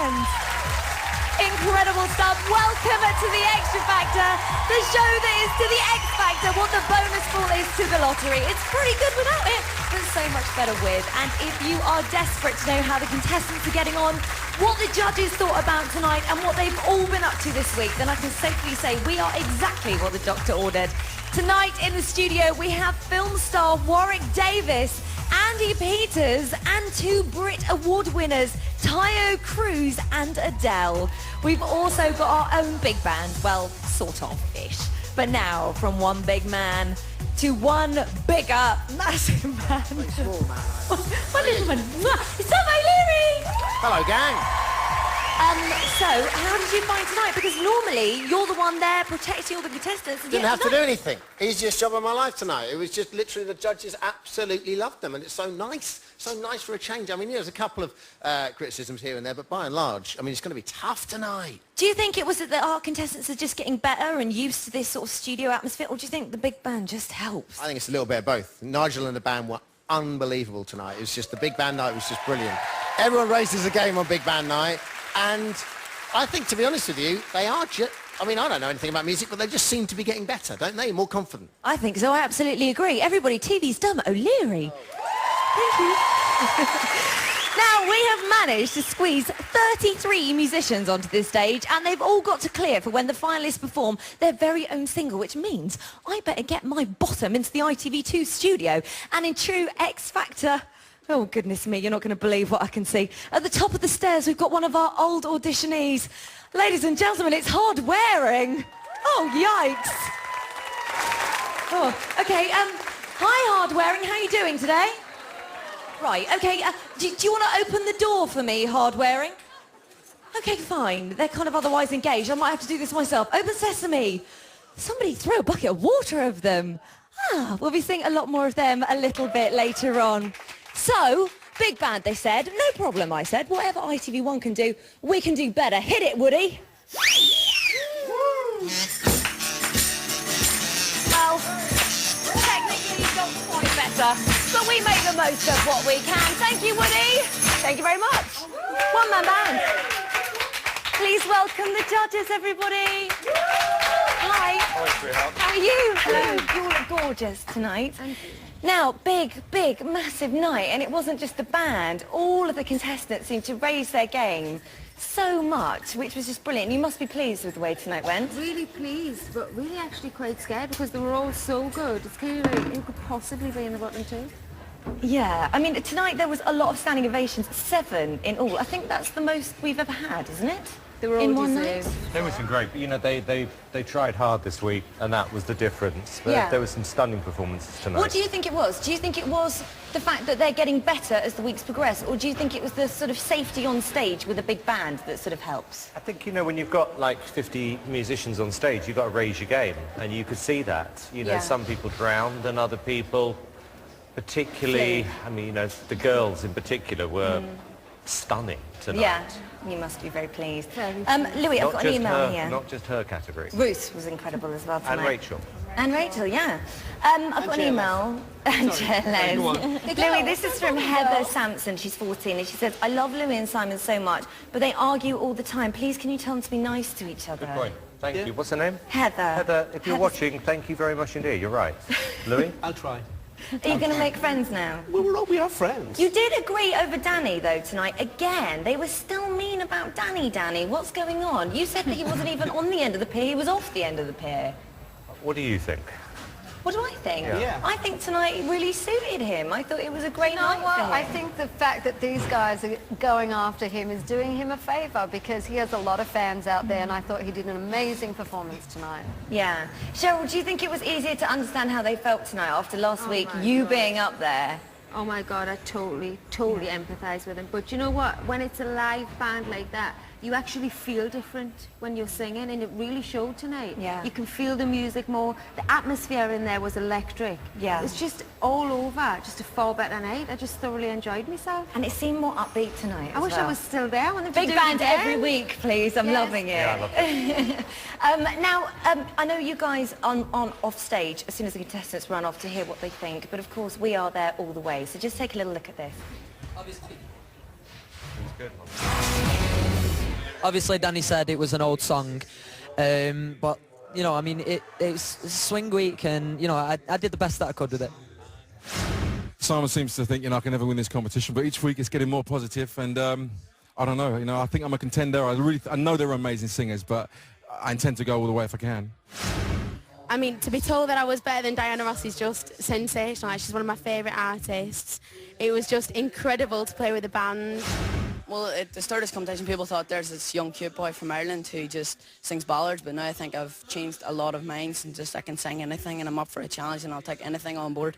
band. Incredible stuff. Welcome to the Xtra Factor, the show that is to the X Factor what the bonus pool is to the lottery. It's pretty good without it, but so much better with. And if you are desperate to know how the contestants are getting on, what the judges thought about tonight and what they've all been up to this week, then I can safely say we are exactly what the doctor ordered. Tonight in the studio we have film star Warwick Davis, Andy Peters and two Brit Award winners, Tayo Cruz and Adele. We've also got our own big band, well, sort of-ish. But now, from one big man to one bigger, massive man. Very small man. One little man. It's Tom O'Leary! Hello, gang. So, how did you find tonight? Because normally, you're the one there protecting all the contestants. And Didn't have to do anything. Easiest job of my life tonight. It was just literally the judges absolutely loved them, and it's so nice for a change. I mean, there's a couple of criticisms here and there, but by and large, I mean, it's going to be tough tonight. Do you think it was that our contestants are just getting better and used to this sort of studio atmosphere, or do you think the big band just helps? I think it's a little bit of both. Nigel and the band were unbelievable tonight. It was just, the big band night was just brilliant. Everyone raises a game on big band night, and I think, to be honest with you, they are just... I mean, I don't know anything about music, but they just seem to be getting better, don't they? More confident. I think so. I absolutely agree. Everybody, TV's done O'Leary. Thank you. Now, we have managed to squeeze 33 musicians onto this stage, and they've all got to clear for when the finalists perform their very own single, which means I better get my bottom into the ITV2 studio. And in true X Factor... Oh, goodness me, you're not going to believe what I can see. At the top of the stairs, we've got one of our old auditionees. Ladies and gentlemen, it's Hard Wearing. Oh, yikes. Oh, OK, hi, Hard Wearing. How are you doing today? Right, OK, do you want to open the door for me, Hard Wearing? OK, fine. They're kind of otherwise engaged. I might have to do this myself. Open sesame. Somebody throw a bucket of water over them. Ah, we'll be seeing a lot more of them a little bit later on. So, big band, they said. No problem, I said. Whatever ITV1 can do, we can do better. Hit it, Woody. Well, technically you got quite better, but we make the most of what we can. Thank you, Woody. Thank you very much. One-man band. Please welcome the judges, everybody. Hi. How are you? Hello. You all look gorgeous tonight. Now, big, massive night, and it wasn't just the band. All of the contestants seemed to raise their game so much, which was just brilliant. You must be pleased with the way tonight went. Really pleased, but really actually quite scared because they were all so good. It's kind of like, who could possibly be in the bottom two? Yeah, I mean, tonight there was a lot of standing ovations, 7 in all. I think that's the most we've ever had, isn't it? They were all in one night. They were some great, but you know, they tried hard this week, and that was the difference. But Yeah. there were some stunning performances tonight. What do you think it was? Do you think it was the fact that they're getting better as the weeks progress, or do you think it was the sort of safety on stage with a big band that sort of helps? I think, you know, when you've got like 50 musicians on stage, you've got to raise your game, and you could see that. You know, Yeah. some people drowned, and other people, particularly, I mean, you know, the girls in particular were stunning tonight. Yeah, you must be very pleased. Very Louis, I've Not got an just email her, here. not just her category. Ruth was incredible as well tonight. And Rachel. And Rachel, yeah. I've got an email. Louis, this is from Heather Sampson. She's 14, and she says, I love Louis and Simon so much, but they argue all the time. Please, can you tell them to be nice to each other? Good point. Thank you. What's her name? Heather. Heather, if you're watching, thank you very much indeed. You're right. Louis? I'll try. Are you going to make friends now? We are friends. You did agree over Danny, though, tonight. Again, they were still mean about Danny. What's going on? You said that he wasn't even on the end of the pier. He was off the end of the pier. What do you think? What do I think? Yeah. I think tonight really suited him. I thought it was a great night for him. I think the fact that these guys are going after him is doing him a favour because he has a lot of fans out there, and I thought he did an amazing performance tonight. Yeah. Cheryl, do you think it was easier to understand how they felt tonight after last week, my you God. being up there? Oh my God, I totally empathise with them. But you know what? When it's a live band like that, you actually feel different when you're singing, and it really showed tonight. Yeah. You can feel the music more. The atmosphere in there was electric. Yeah. It's just all over. Just a far better night. I just thoroughly enjoyed myself. And it seemed more upbeat tonight I as wish well. I was still there. I want them to Big do it band again. every week, please. I'm Yes. loving it. Yeah, I love it. Now, I know you guys on off stage as soon as the contestants run off to hear what they think, but of course we are there all the way. So just take a little look at this. It was good. Obviously, Danny said it was an old song, but, you know, I mean, it's swing week, and, you know, I did the best that I could with it. Simon seems to think, you know, I can never win this competition, but each week it's getting more positive, and I don't know, you know, I think I'm a contender. I know they're amazing singers, but I intend to go all the way if I can. I mean, to be told that I was better than Diana Ross is just sensational. She's one of my favourite artists. It was just incredible to play with the band. Well, at the start of this competition, people thought there's this young, cute boy from Ireland who just sings ballads, but now I think I've changed a lot of minds and just I can sing anything, and I'm up for a challenge, and I'll take anything on board.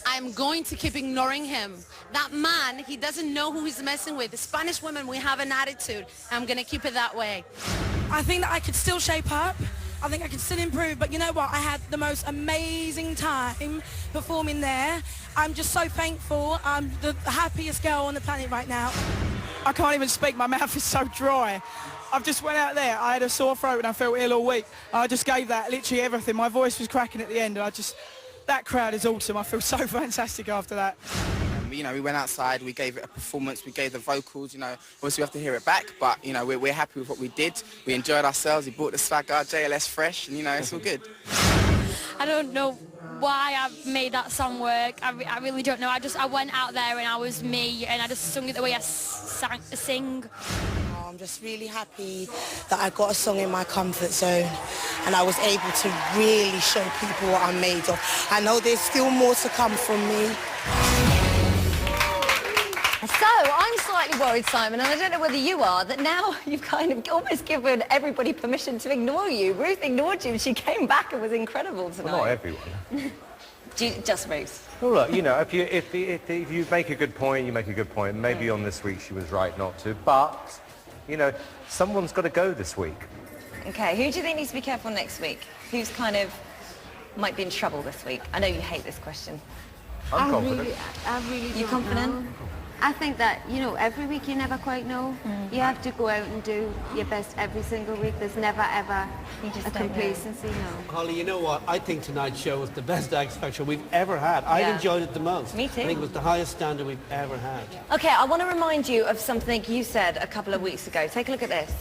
I'm going to keep ignoring him. That man, he doesn't know who he's messing with. The Spanish women, we have an attitude. I'm going to keep it that way. I think that I could still shape up. I think I could still improve, but you know what? I had the most amazing time performing there. I'm just so thankful. I'm the happiest girl on the planet right now. I can't even speak. My mouth is so dry. I've just went out there. I had a sore throat and I felt ill all week. I just gave that literally everything. My voice was cracking at the end, and that crowd is awesome. I feel so fantastic after that. You know, we went outside, we gave it a performance, we gave the vocals, you know, obviously we have to hear it back, but, you know, we're happy with what we did. We enjoyed ourselves, we brought the swagger, JLS fresh, and, you know, it's all good. I don't know why I made that song work. I really don't know. I went out there and I was me, and I just sung it the way I sing. I'm just really happy that I got a song in my comfort zone and I was able to really show people what I'm made of. I know there's still more to come from me. So, I'm slightly worried, Simon, and I don't know whether you are, that now you've kind of almost given everybody permission to ignore you. Ruth ignored you, and she came back and was incredible tonight. Well, not everyone. Just Ruth. Well, look, you know, if you make a good point, you make a good point. Maybe on this week she was right not to, but, you know, someone's got to go this week. Okay, who do you think needs to be careful next week? Who's kind of might be in trouble this week? I know you hate this question. I'm confident. I really You don't confident? know. I think that, you know, every week you never quite know. You have to go out and do your best every single week. There's never, ever a complacency, no. Holly, you know what? I think tonight's show was the best X Factor we've ever had. I enjoyed it the most. Me too. I think it was the highest standard we've ever had. Okay, I want to remind you of something you said a couple of weeks ago. Take a look at this.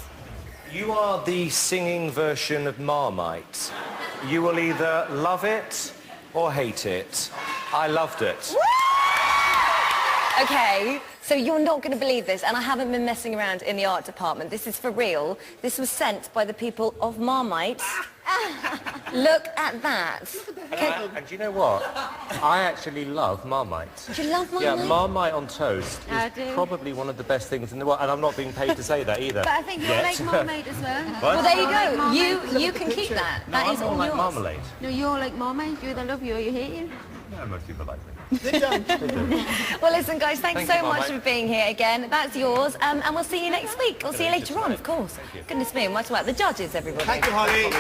You are the singing version of Marmite. You will either love it or hate it. I loved it. Okay, so you're not going to believe this, and I haven't been messing around in the art department. This is for real. This was sent by the people of Marmite. Look at that. And do you know what? I actually love Marmite. Do you love Marmite? Yeah, Marmite on toast I is do. probably one of the best things in the world, and I'm not being paid to say that either. But I think you're like Marmite as well. What? Well, there you You're go. like Marmite. You can keep that. No, That I'm is more all like yours. Marmalade. No, you're like Marmite. You either love you or you hate you. Yeah, most people like me. Well, listen, guys, thanks Thank so you, much Marmite. for being here again. That's yours, and we'll see you next week. We'll see you later on, of course. Goodness me, much about the judges, everybody. Thank you, Holly.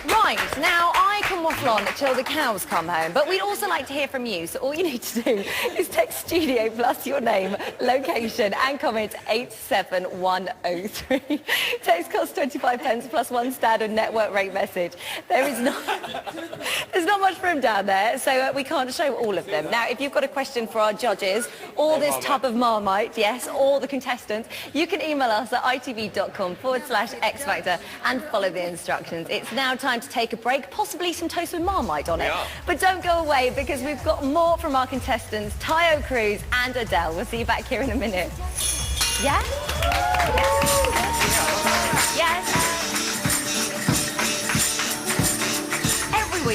Right, now I can waffle on till the cows come home, but we'd also like to hear from you, so all you need to do is text studio plus your name, location and comment 87103. Text costs 25 pence plus one standard network rate message. There's not much room down there, so we can't show all of them. Now, if you've got a question for our judges, or this tub of Marmite, yes, or the contestants, you can email us at itv.com/X Factor and follow the instructions. It's now time to take a break, possibly some toast with Marmite on it. But don't go away, because we've got more from our contestants, Tayo Cruz and Adele. We'll see you back here in a minute. Yes? Yes? Yes?